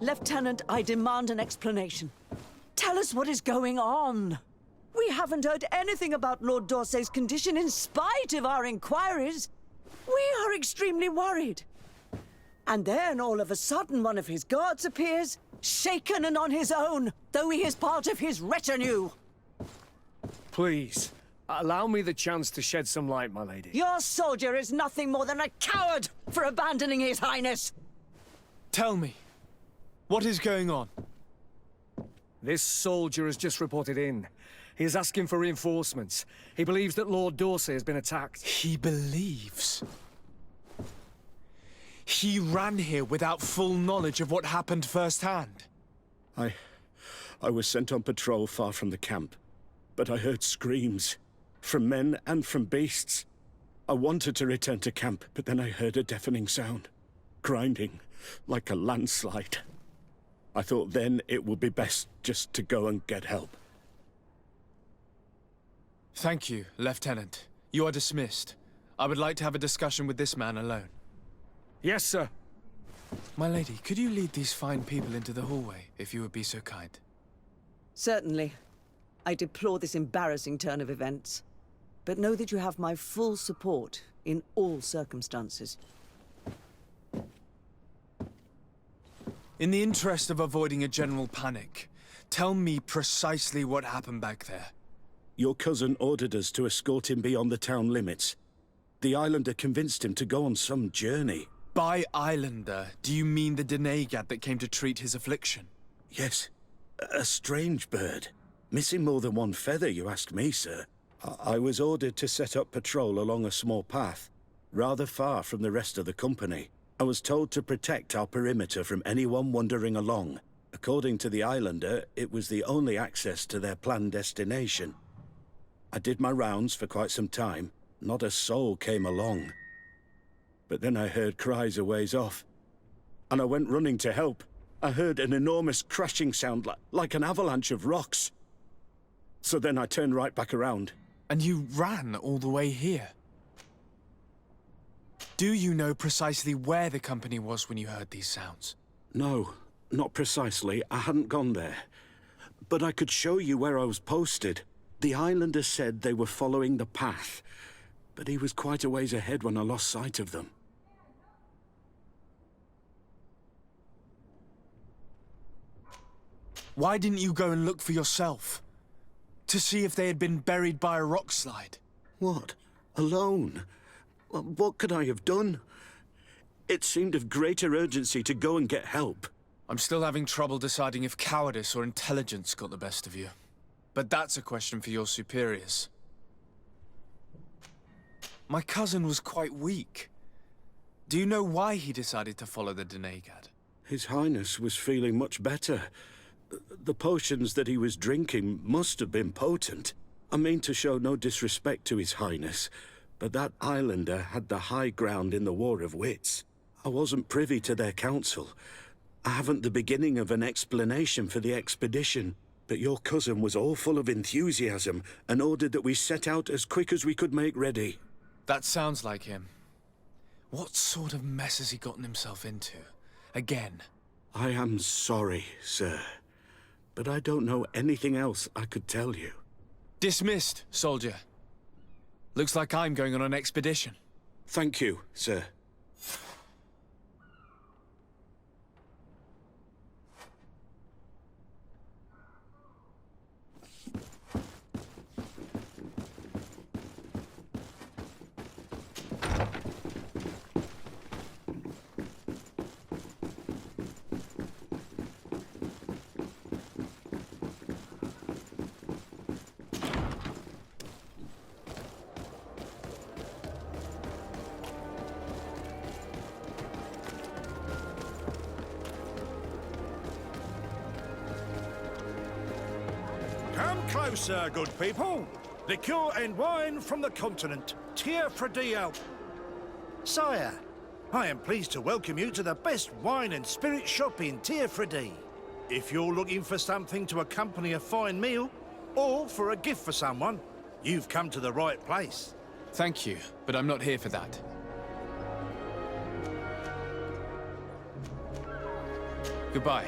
Lieutenant, I demand an explanation. Tell us what is going on. We haven't heard anything about Lord D'Orsay's condition in spite of our inquiries. We are extremely worried. And then all of a sudden one of his guards appears, shaken and on his own, though he is part of his retinue. Please, allow me the chance to shed some light, my lady. Your soldier is nothing more than a coward for abandoning his highness. Tell me, what is going on? This soldier has just reported in. He is asking for reinforcements. He believes that Lord D'Orsay has been attacked. He believes? He ran here without full knowledge of what happened firsthand. I was sent on patrol far from the camp, but I heard screams, from men and from beasts. I wanted to return to camp, but then I heard a deafening sound, grinding, like a landslide. I thought then it would be best just to go and get help. Thank you, Lieutenant. You are dismissed. I would like to have a discussion with this man alone. Yes, sir. My lady, could you lead these fine people into the hallway, if you would be so kind? Certainly. I deplore this embarrassing turn of events. But know that you have my full support in all circumstances. In the interest of avoiding a general panic, tell me precisely what happened back there. Your cousin ordered us to escort him beyond the town limits. The Islander convinced him to go on some journey. By Islander, do you mean the Denegad that came to treat his affliction? Yes, a strange bird. Missing more than one feather, you ask me, sir. I was ordered to set up patrol along a small path, rather far from the rest of the company. I was told to protect our perimeter from anyone wandering along. According to the Islander, it was the only access to their planned destination. I did my rounds for quite some time. Not a soul came along. But then I heard cries a ways off, and I went running to help. I heard an enormous crashing sound like an avalanche of rocks. So then I turned right back around. And you ran all the way here? Do you know precisely where the company was when you heard these sounds? No, not precisely. I hadn't gone there. But I could show you where I was posted. The Islander said they were following the path, but he was quite a ways ahead when I lost sight of them. Why didn't you go and look for yourself? To see if they had been buried by a rock slide? What? Alone? What could I have done? It seemed of greater urgency to go and get help. I'm still having trouble deciding if cowardice or intelligence got the best of you. But that's a question for your superiors. My cousin was quite weak. Do you know why he decided to follow the Denegad? His Highness was feeling much better. The potions that he was drinking must have been potent. I mean to show no disrespect to His Highness, but that Islander had the high ground in the War of Wits. I wasn't privy to their counsel. I haven't the beginning of an explanation for the expedition, but your cousin was all full of enthusiasm and ordered that we set out as quick as we could make ready. That sounds like him. What sort of mess has he gotten himself into? Again? I am sorry, sir, but I don't know anything else I could tell you. Dismissed, soldier. Looks like I'm going on an expedition. Thank you, sir. Come closer, good people. Liqueur and wine from the continent. Tier Fradio. Sire, I am pleased to welcome you to the best wine and spirit shop in Tier Fradi. If you're looking for something to accompany a fine meal, or for a gift for someone, you've come to the right place. Thank you, but I'm not here for that. Goodbye.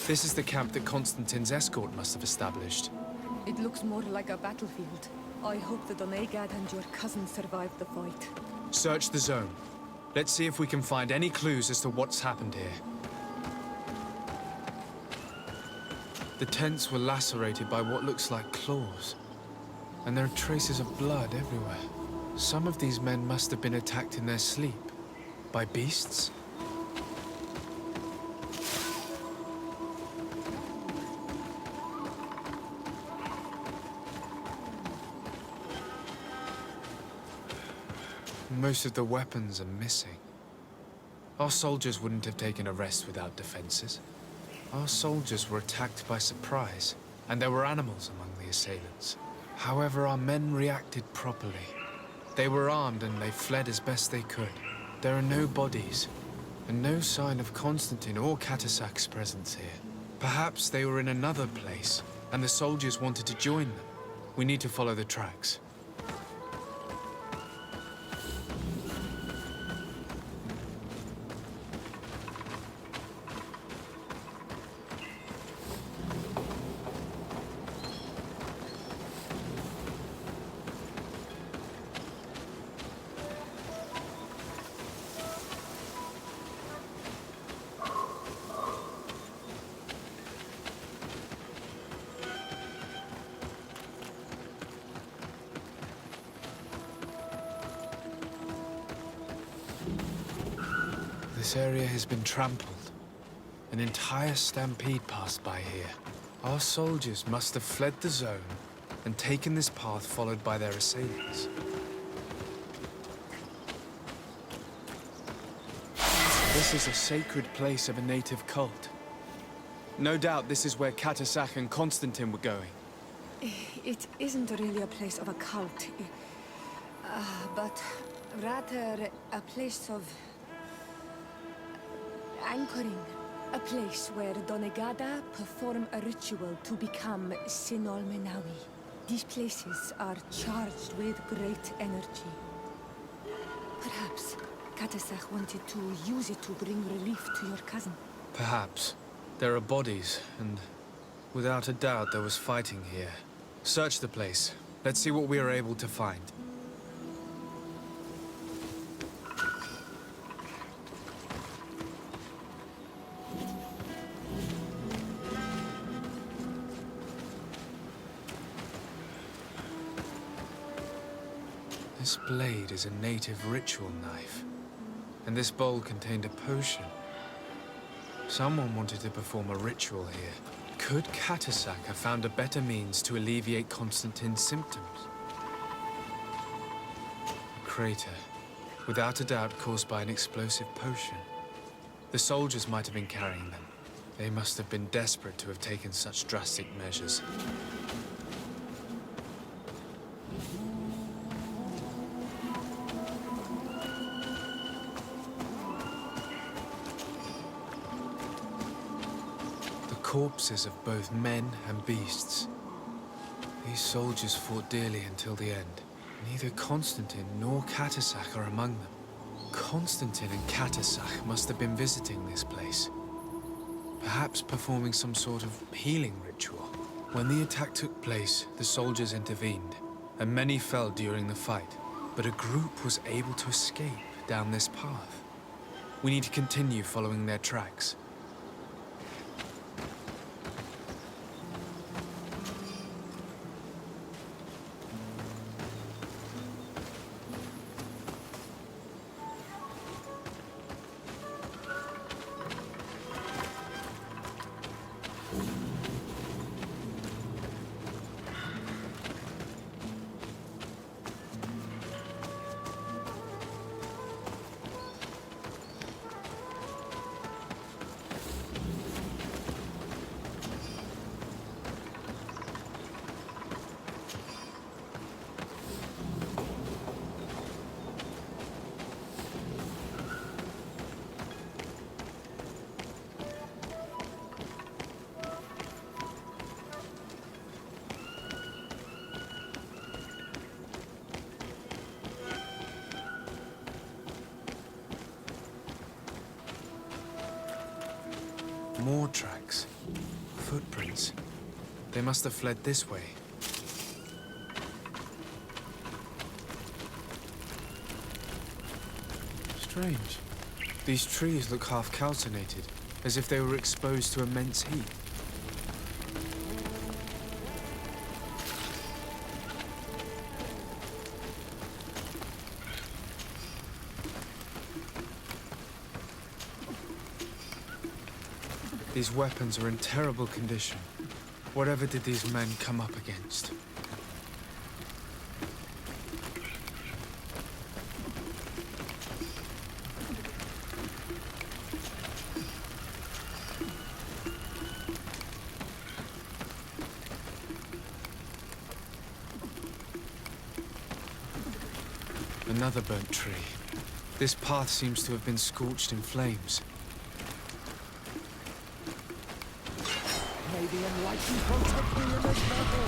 This is the camp that Constantine's escort must have established. It looks more like a battlefield. I hope that Onegad and your cousin survived the fight. Search the zone. Let's see if we can find any clues as to what's happened here. The tents were lacerated by what looks like claws. And there are traces of blood everywhere. Some of these men must have been attacked in their sleep. By beasts? Most of the weapons are missing. Our soldiers wouldn't have taken a rest without defenses. Our soldiers were attacked by surprise, and there were animals among the assailants. However, our men reacted properly. They were armed and they fled as best they could. There are no bodies, and no sign of Constantine or Katasak's presence here. Perhaps they were in another place, and the soldiers wanted to join them. We need to follow the tracks. This area has been trampled. An entire stampede passed by here. Our soldiers must have fled the zone and taken this path followed by their assailants. This is a sacred place of a native cult. No doubt this is where Katasak and Constantine were going. It isn't really a place of a cult, but rather a place of anchoring. A place where Donegada perform a ritual to become Sinol Menawi. These places are charged with great energy. Perhaps Katasak wanted to use it to bring relief to your cousin. Perhaps. There are bodies, and without a doubt there was fighting here. Search the place. Let's see what we are able to find. This blade is a native ritual knife, and this bowl contained a potion. Someone wanted to perform a ritual here. Could Katasak have found a better means to alleviate Constantine's symptoms? A crater, without a doubt caused by an explosive potion. The soldiers might have been carrying them. They must have been desperate to have taken such drastic measures. Corpses of both men and beasts. These soldiers fought dearly until the end. Neither Constantine nor Katasak are among them. Constantine and Katasak must have been visiting this place. Perhaps performing some sort of healing ritual. When the attack took place, the soldiers intervened, and many fell during the fight. But a group was able to escape down this path. We need to continue following their tracks. More tracks. Footprints. They must have fled this way. Strange. These trees look half calcinated, as if they were exposed to immense heat. These weapons are in terrible condition. Whatever did these men come up against? Another burnt tree. This path seems to have been scorched in flames. May the enlightened protect me in this battle.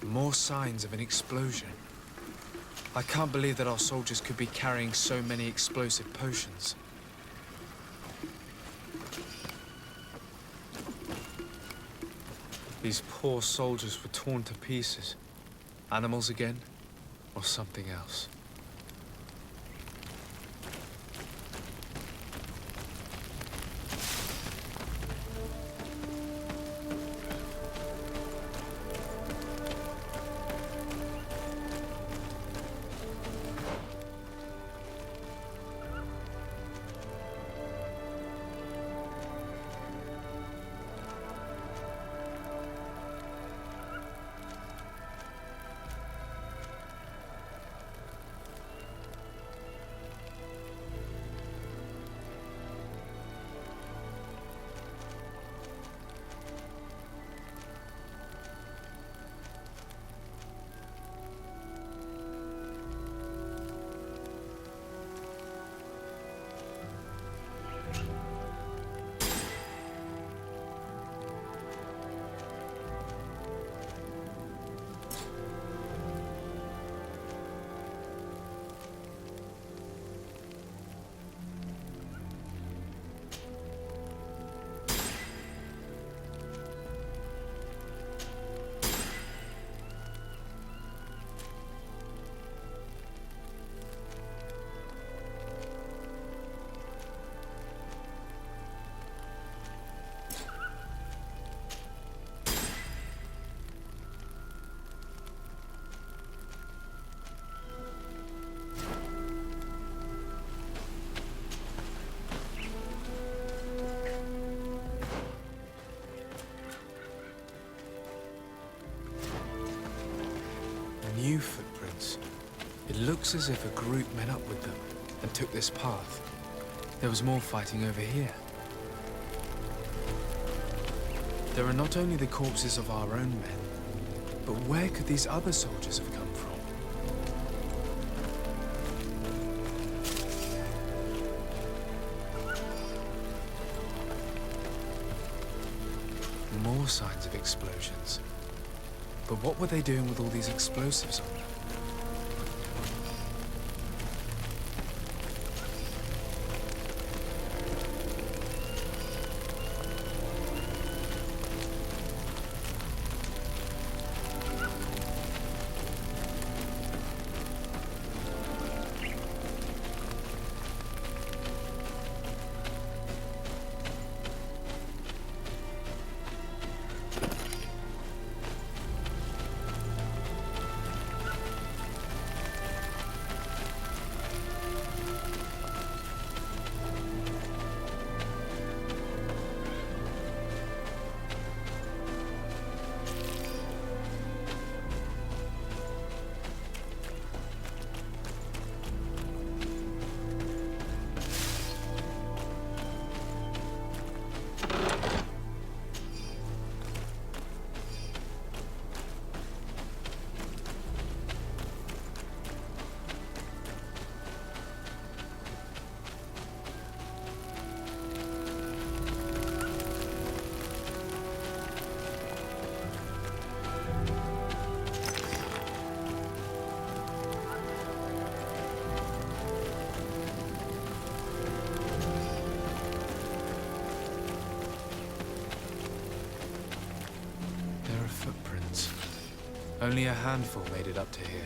More signs of an explosion. I can't believe that our soldiers could be carrying so many explosive potions. These poor soldiers were torn to pieces. Animals again? or something else. New footprints. It looks as if a group met up with them and took this path. There was more fighting over here. There are not only the corpses of our own men, but where could these other soldiers have come from? More signs of explosions. But what were they doing with all these explosives on them? Footprints. Only a handful made it up to here.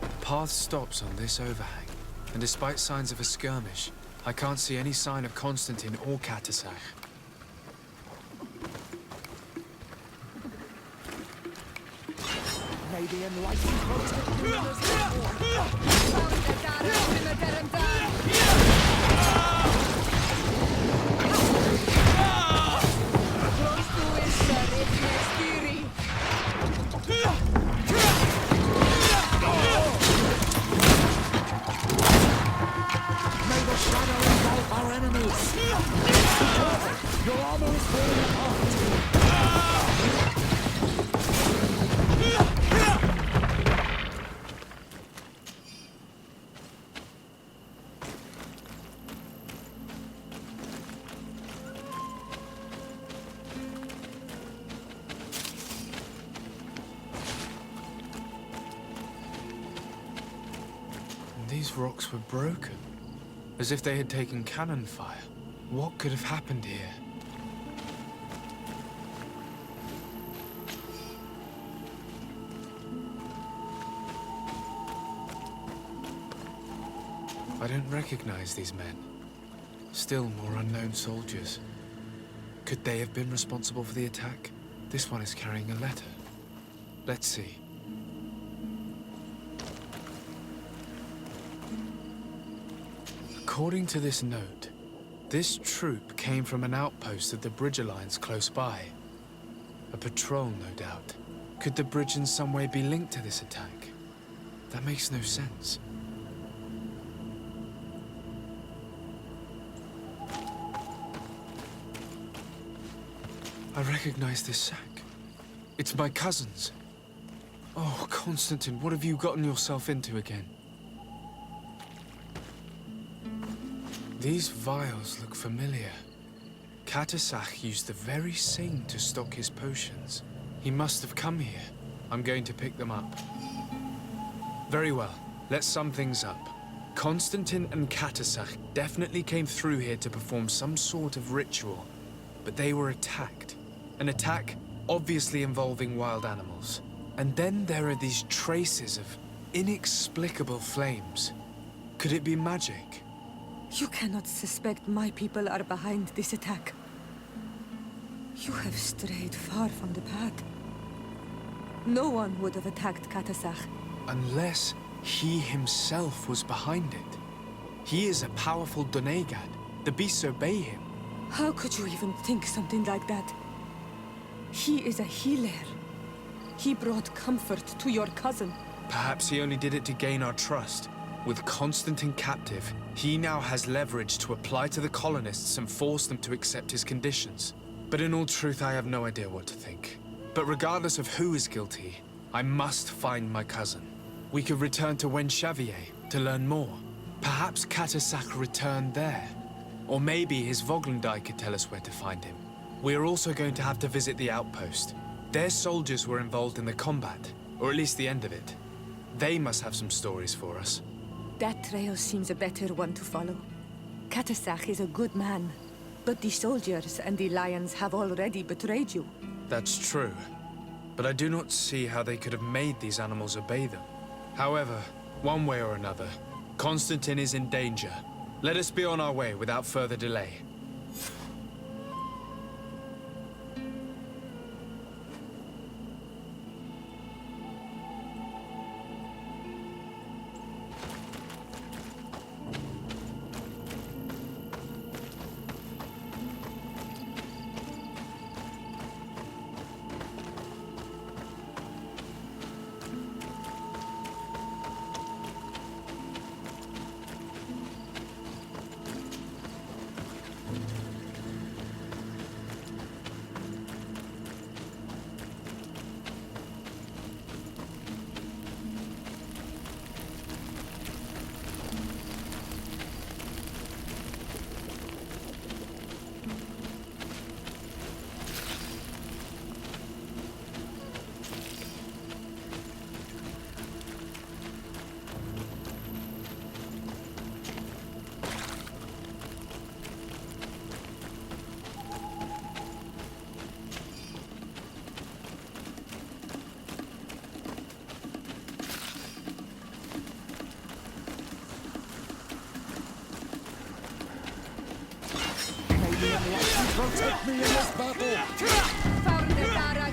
The path stops on this overhang, and despite signs of a skirmish, I can't see any sign of Constantine or Katasach. Maybe enlightened folks have given us May the shadow engulf our enemies! Your armor is falling apart! These rocks were broken, as if they had taken cannon fire. What could have happened here? I don't recognize these men. Still more unknown soldiers. Could they have been responsible for the attack? This one is carrying a letter. Let's see. According to this note, this troop came from an outpost of the Bridge Alliance close by. A patrol, no doubt. Could the bridge in some way be linked to this attack? That makes no sense. I recognize this sack. It's my cousin's. Oh, Constantine, what have you gotten yourself into again? These vials look familiar. Katasach used the very same to stock his potions. He must have come here. I'm going to pick them up. Very well. Let's sum things up. Constantine and Katasach definitely came through here to perform some sort of ritual, but they were attacked. An attack obviously involving wild animals. And then there are these traces of inexplicable flames. Could it be magic? You cannot suspect my people are behind this attack. You have strayed far from the path. No one would have attacked Katasach. Unless he himself was behind it. He is a powerful Donegad. The beasts obey him. How could you even think something like that? He is a healer. He brought comfort to your cousin. Perhaps he only did it to gain our trust. With Constantine captive, he now has leverage to apply to the colonists and force them to accept his conditions. But in all truth, I have no idea what to think. But regardless of who is guilty, I must find my cousin. We could return to Wenxavier to learn more. Perhaps Katasach returned there. Or maybe his Voglendai could tell us where to find him. We are also going to have to visit the outpost. Their soldiers were involved in the combat, or at least the end of it. They must have some stories for us. That trail seems a better one to follow. Katasach is a good man, but the soldiers and the lions have already betrayed you. That's true. But I do not see how they could have made these animals obey them. However, one way or another, Constantine is in danger. Let us be on our way without further delay. Protect me in this battle! Found the Tara!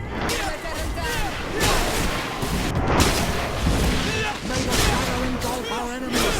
May the shadow engulf our enemies!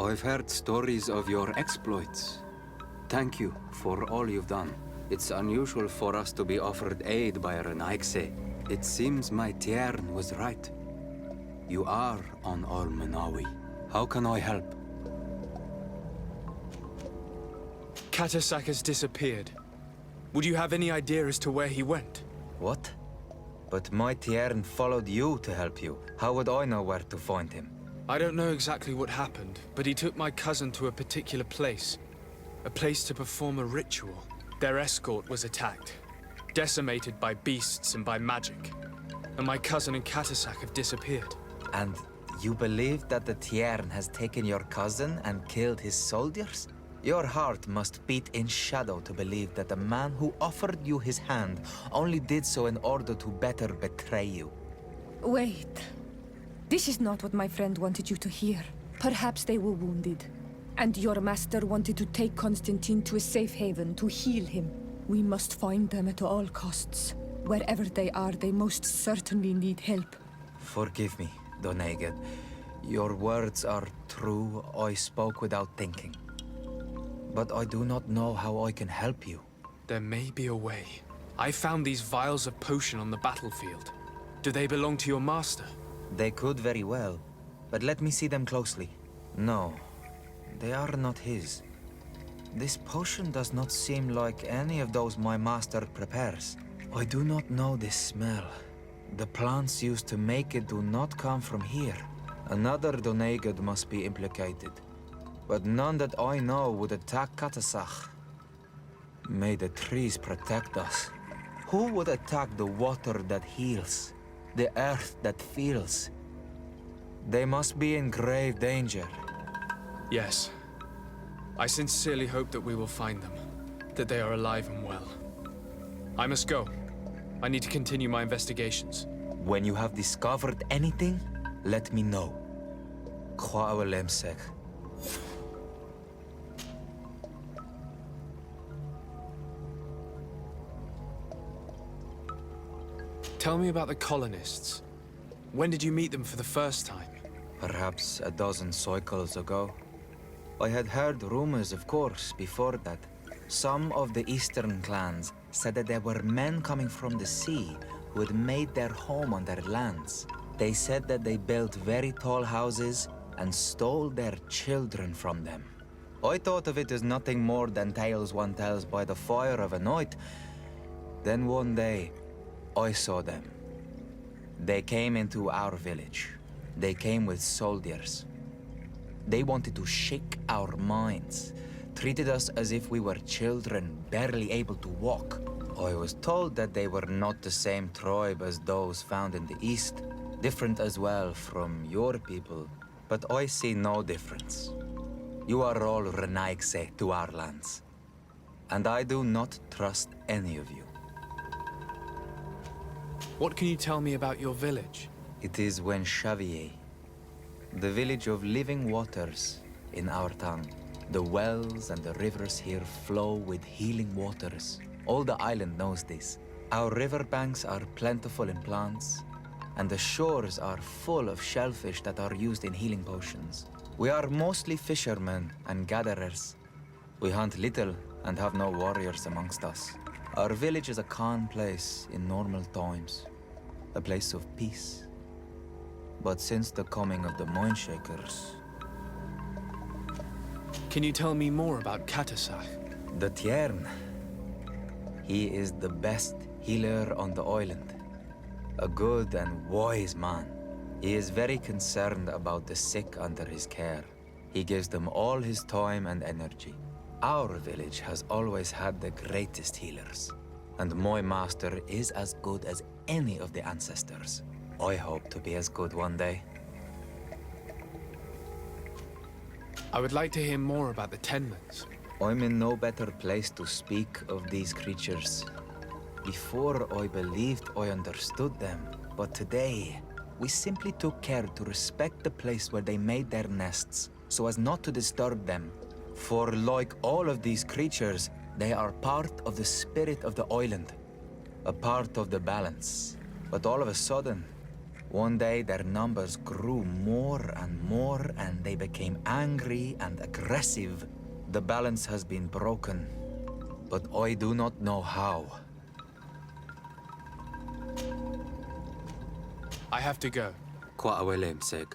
I've heard stories of your exploits. Thank you for all you've done. It's unusual for us to be offered aid by Renaigse. It seems my Tiern was right. You are on Almenawi. How can I help? Katasak has disappeared. Would you have any idea as to where he went? What? But my Tiern followed you to help you. How would I know where to find him? I don't know exactly what happened, but he took my cousin to a particular place. A place to perform a ritual. Their escort was attacked, decimated by beasts and by magic. And my cousin and Katasak have disappeared. And you believe that the Tiern has taken your cousin and killed his soldiers? Your heart must beat in shadow to believe that the man who offered you his hand only did so in order to better betray you. Wait. This is not what my friend wanted you to hear. Perhaps they were wounded. And your master wanted to take Constantine to a safe haven to heal him. We must find them at all costs. Wherever they are, they most certainly need help. Forgive me, Doneged. Your words are true. I spoke without thinking. But I do not know how I can help you. There may be a way. I found these vials of potion on the battlefield. Do they belong to your master? They could very well, but let me see them closely. No, they are not his. This potion does not seem like any of those my master prepares. I do not know this smell. The plants used to make it do not come from here. Another Doneged must be implicated, but none that I know would attack Katasak. May the trees protect us. Who would attack the water that heals? The earth that feels? They must be in grave danger. Yes. I sincerely hope that we will find them. That they are alive and well. I must go. I need to continue my investigations. When you have discovered anything, let me know. Kwawelemsek. Tell me about the colonists. When did you meet them for the first time? Perhaps a dozen cycles ago. I had heard rumors, of course, before that. Some of the eastern clans said that there were men coming from the sea who had made their home on their lands. They said that they built very tall houses and stole their children from them. I thought of it as nothing more than tales one tells by the fire of a night. Then one day, I saw them. They came into our village. They came with soldiers. They wanted to shake our minds, treated us as if we were children, barely able to walk. I was told that they were not the same tribe as those found in the east, different as well from your people, but I see no difference. You are all Renaigse to our lands, and I do not trust any of you. What can you tell me about your village? It is Wenxavier, the village of living waters in our tongue. The wells and the rivers here flow with healing waters. All the island knows this. Our riverbanks are plentiful in plants, and the shores are full of shellfish that are used in healing potions. We are mostly fishermen and gatherers. We hunt little and have no warriors amongst us. Our village is a calm place in normal times, a place of peace. But since the coming of the Mindshakers... Can you tell me more about Katasak? The Tiern. He is the best healer on the island. A good and wise man. He is very concerned about the sick under his care. He gives them all his time and energy. Our village has always had the greatest healers. And my master is as good as any of the ancestors. I hope to be as good one day. I would like to hear more about the Tenmans. I'm in no better place to speak of these creatures. Before I believed I understood them, but today, we simply took care to respect the place where they made their nests, so as not to disturb them. For like all of these creatures, they are part of the spirit of the island, a part of the balance. But all of a sudden, One day their numbers grew more and they became angry and aggressive. The balance has been broken, but I do not know how. I have to go. Kwa awelem seg.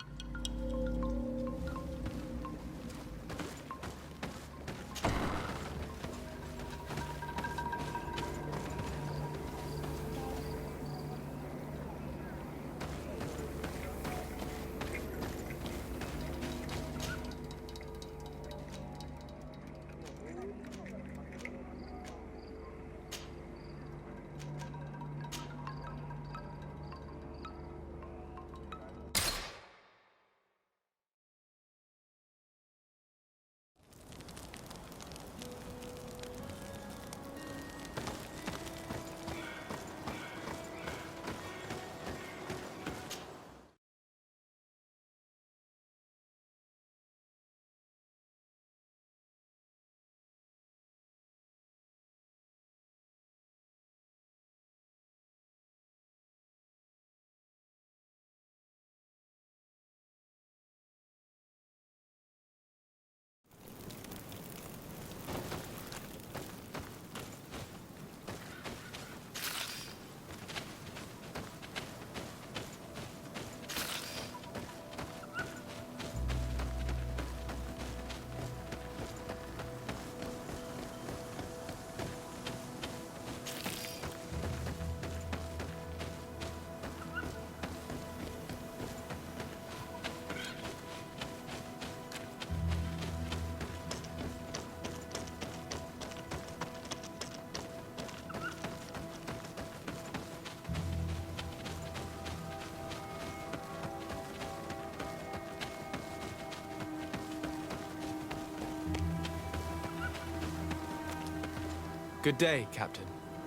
Good day, Captain.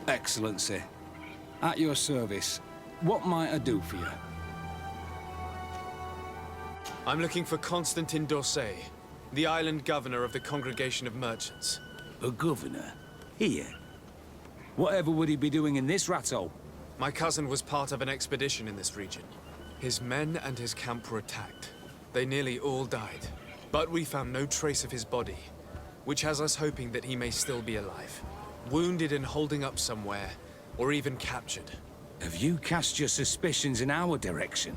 Excellency. At your service. What might I do for you? I'm looking for Constantin d'Orsay, the island governor of the Congregation of Merchants. A governor? Here? Whatever would he be doing in this rattle? My cousin was part of an expedition in this region. His men and his camp were attacked. They nearly all died. But we found no trace of his body, which has us hoping that he may still be alive. Wounded and holding up somewhere, or even captured. Have you cast your suspicions in our direction?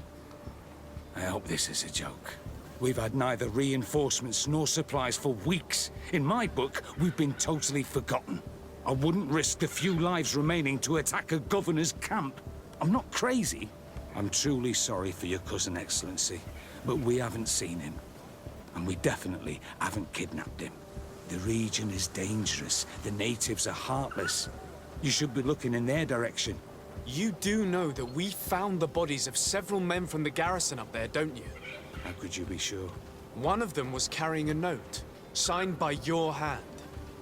I hope this is a joke. We've had neither reinforcements nor supplies for weeks. In my book, we've been totally forgotten. I wouldn't risk the few lives remaining to attack a governor's camp. I'm not crazy. I'm truly sorry for your cousin, Excellency, but we haven't seen him. And we definitely haven't kidnapped him. The region is dangerous. The natives are heartless. You should be looking in their direction. You do know that we found the bodies of several men from the garrison up there, don't you? How could you be sure? One of them was carrying a note, signed by your hand.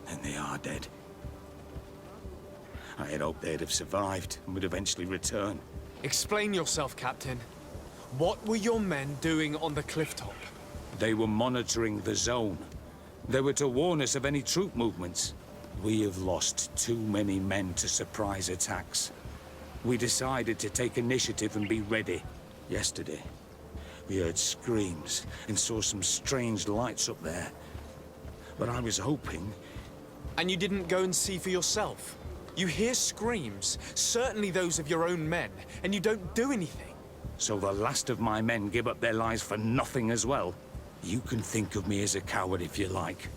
And they are dead. I had hoped they'd have survived and would eventually return. Explain yourself, Captain. What were your men doing on the clifftop? They were monitoring the zone. They were to warn us of any troop movements. We have lost too many men to surprise attacks. We decided to take initiative and be ready. Yesterday, we heard screams and saw some strange lights up there. But I was hoping... And you didn't go and see for yourself? You hear screams, certainly those of your own men, and you don't do anything. So the last of my men give up their lives for nothing as well? You can think of me as a coward if you like.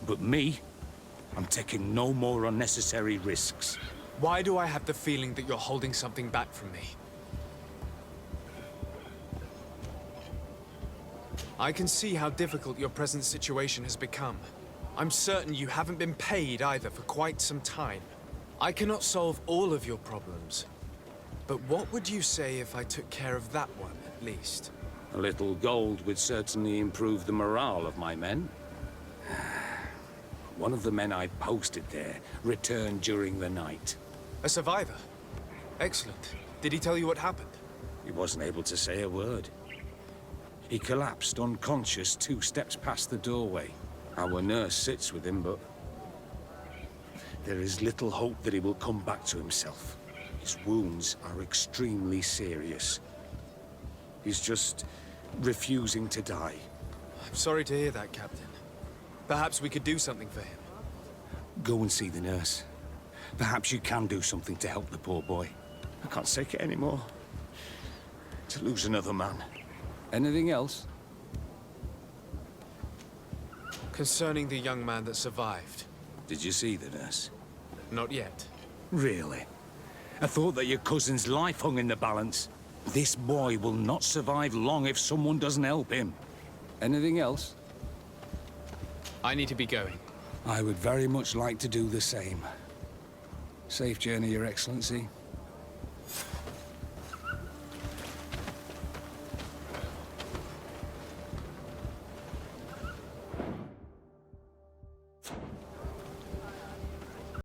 But me, I'm taking no more unnecessary risks. Why do I have the feeling that you're holding something back from me? I can see how difficult your present situation has become. I'm certain you haven't been paid either for quite some time. I cannot solve all of your problems. But what would you say if I took care of that one, at least? A little gold would certainly improve the morale of my men. One of the men I posted there returned during the night. A survivor? Excellent. Did he tell you what happened? He wasn't able to say a word. He collapsed unconscious 2 steps past the doorway. Our nurse sits with him, but there is little hope that he will come back to himself. His wounds are extremely serious. He's just refusing to die. I'm sorry to hear that, Captain. Perhaps we could do something for him. Go and see the nurse. Perhaps you can do something to help the poor boy. I can't take it anymore. To lose another man. Anything else? Concerning the young man that survived. Did you see the nurse? Not yet. Really? I thought that your cousin's life hung in the balance. This boy will not survive long if someone doesn't help him. Anything else? I need to be going. I would very much like to do the same. Safe journey, Your Excellency.